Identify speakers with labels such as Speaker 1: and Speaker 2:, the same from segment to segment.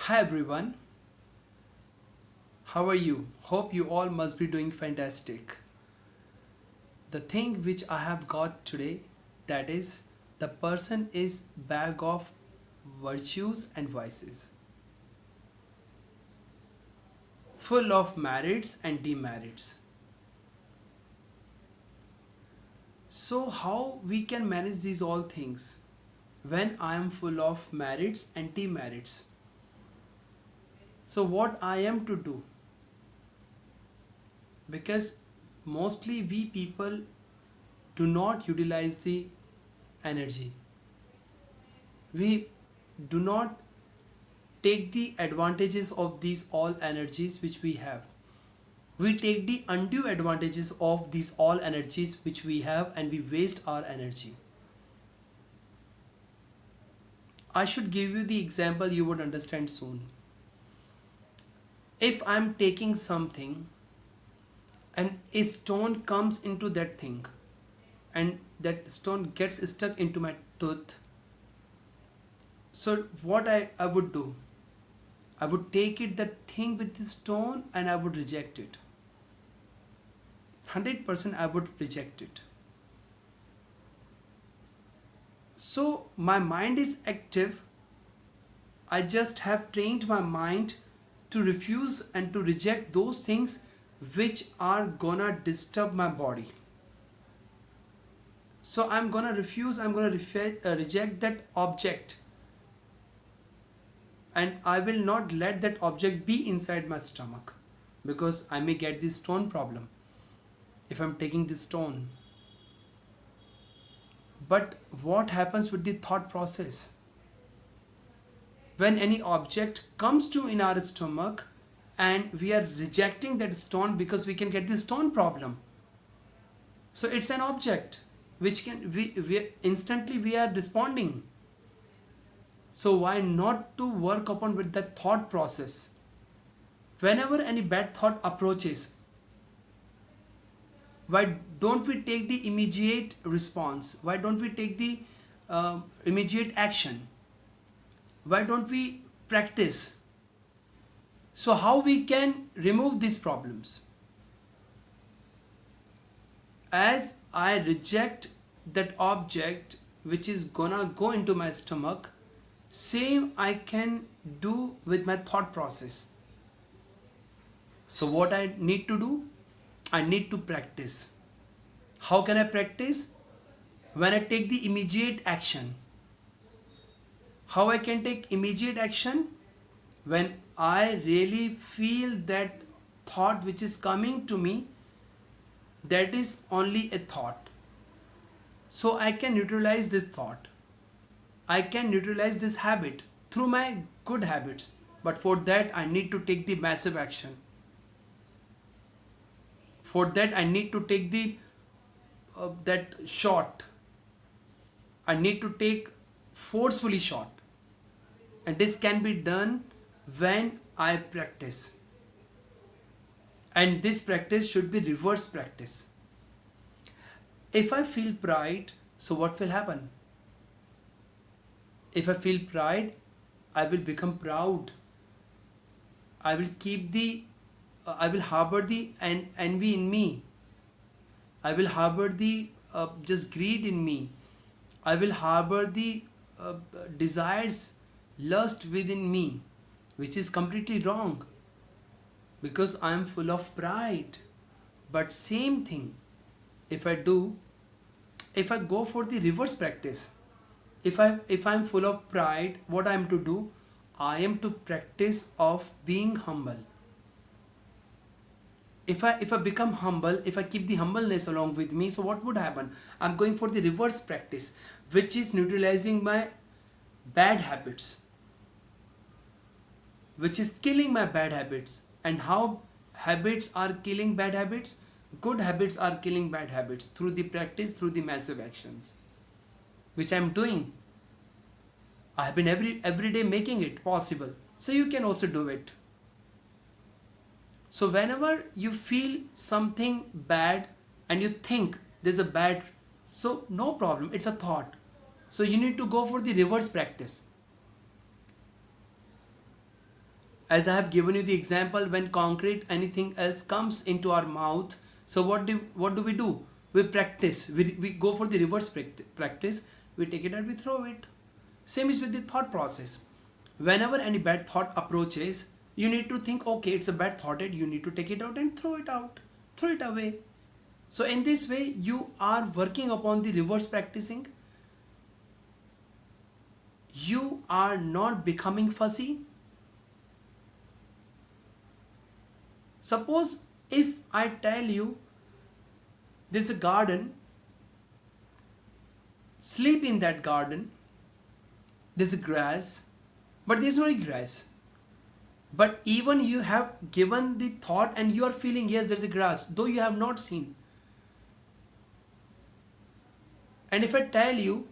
Speaker 1: Hi everyone, how are you? Hope you all must be doing fantastic. The thing which I have got today, that is, the person is bag of virtues and vices, full of merits and demerits. So how we can manage these all things when I am full of merits and demerits? So what I am to do? Because mostly we people do not utilize the energy. We do not take the advantages of these all energies which we have. We take the undue advantages of these all energies which we have and we waste our energy. I should give you the example you would understand soon. If I'm taking something and a stone comes into that thing and that stone gets stuck into my tooth, so what I would do? I would take it that thing with the stone and I would reject it. 100% I would reject it. So my mind is active. I just have trained my mind to refuse and to reject those things which are gonna disturb my body. So I'm gonna refuse, I'm gonna reject that object, and I will not let that object be inside my stomach because I may get this stone problem if I'm taking this stone. But what happens with the thought process? When any object comes to in our stomach and we are rejecting that stone because we can get the stone problem. So it's an object which can we instantly we are responding. So why not to work upon with that thought process? Whenever any bad thought approaches, why don't we take the immediate response? Why don't we take the immediate action? Why don't we practice? So how we can remove these problems? As I reject that object which is gonna go into my stomach, same I can do with my thought process. So what I need to do? I need to practice. How can I practice? When I take the immediate action. How I can take immediate action? When I really feel that thought which is coming to me, that is only a thought. So I can neutralize this thought. I can neutralize this habit through my good habits. But for that I need to take the massive action. For that I need to take the that shot. I need to take forcefully shot. And this can be done when I practice. And this practice should be reverse practice. If I feel pride, so what will happen? If I feel pride, I will become proud. I will keep the I will harbor the envy in me. I will harbor the just greed in me. I will harbor the desires, lust within me, which is completely wrong because I am full of pride. But same thing, if I do, if I go for the reverse practice, if I'm full of pride, what I am to do? I am to practice of being humble. If I become humble, if I keep the humbleness along with me, so what would happen? I'm going for the reverse practice, which is neutralizing my bad habits, which is killing my bad habits. And how habits are killing bad habits? Good habits are killing bad habits through the practice, through the massive actions, which I'm doing. I have been every day making it possible. So you can also do it. So whenever you feel something bad and you think there's a bad, so no problem, it's a thought. So you need to go for the reverse practice. As I have given you the example, when concrete, anything else comes into our mouth, so what do we do? We practice. We go for the reverse practice. We take it and we throw it. Same is with the thought process. Whenever any bad thought approaches, you need to think, okay, it's a bad thought, and you need to take it out and throw it out, throw it away. So in this way, you are working upon the reverse practicing. You are not becoming fussy. Suppose if I tell you there's a garden, sleep in that garden, there's a grass, but there's no any grass. But even you have given the thought and you are feeling, yes, there's a grass, though you have not seen. And if I tell you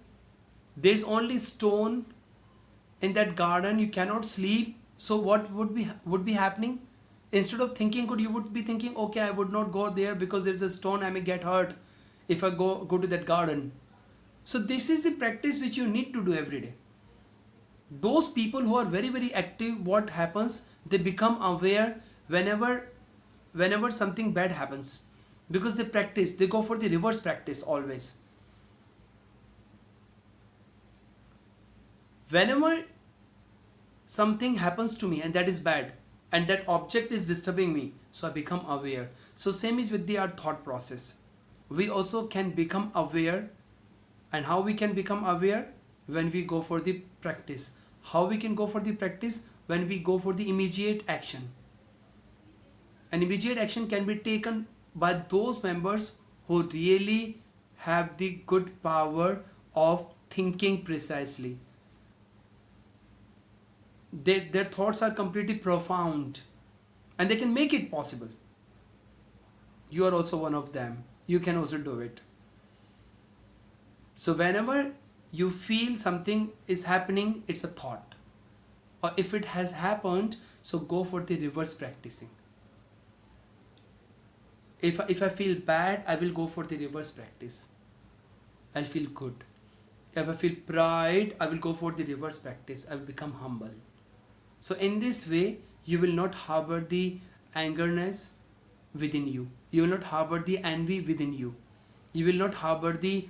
Speaker 1: there's only stone in that garden, you cannot sleep, so what would be happening? Instead of thinking good, you would be thinking, okay, I would not go there because there's a stone, I may get hurt if I go to that garden. So this is the practice which you need to do every day. Those people who are very, very active, what happens? They become aware whenever something bad happens, because they practice, they go for the reverse practice always. Whenever something happens to me and that is bad, and that object is disturbing me, so I become aware. So same is with our thought process. We also can become aware. And how we can become aware? When we go for the practice. How we can go for the practice? When we go for the immediate action. And immediate action can be taken by those members who really have the good power of thinking precisely. Their thoughts are completely profound and they can make it possible. You are also one of them. You can also do it. So whenever you feel something is happening, it's a thought. Or if it has happened, so go for the reverse practicing. If I feel bad, I will go for the reverse practice. I'll feel good. If I feel pride, I will go for the reverse practice. I will become humble. So in this way, you will not harbor the angerness within you. You will not harbor the envy within you. You will not harbor the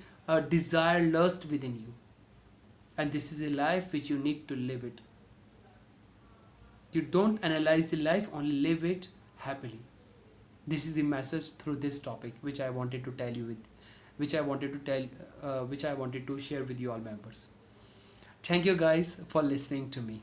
Speaker 1: desire, lust within you. And this is a life which you need to live it. You don't analyze the life, only live it happily. This is the message through this topic which I wanted to tell you which I wanted to share with you all members. Thank you guys for listening to me.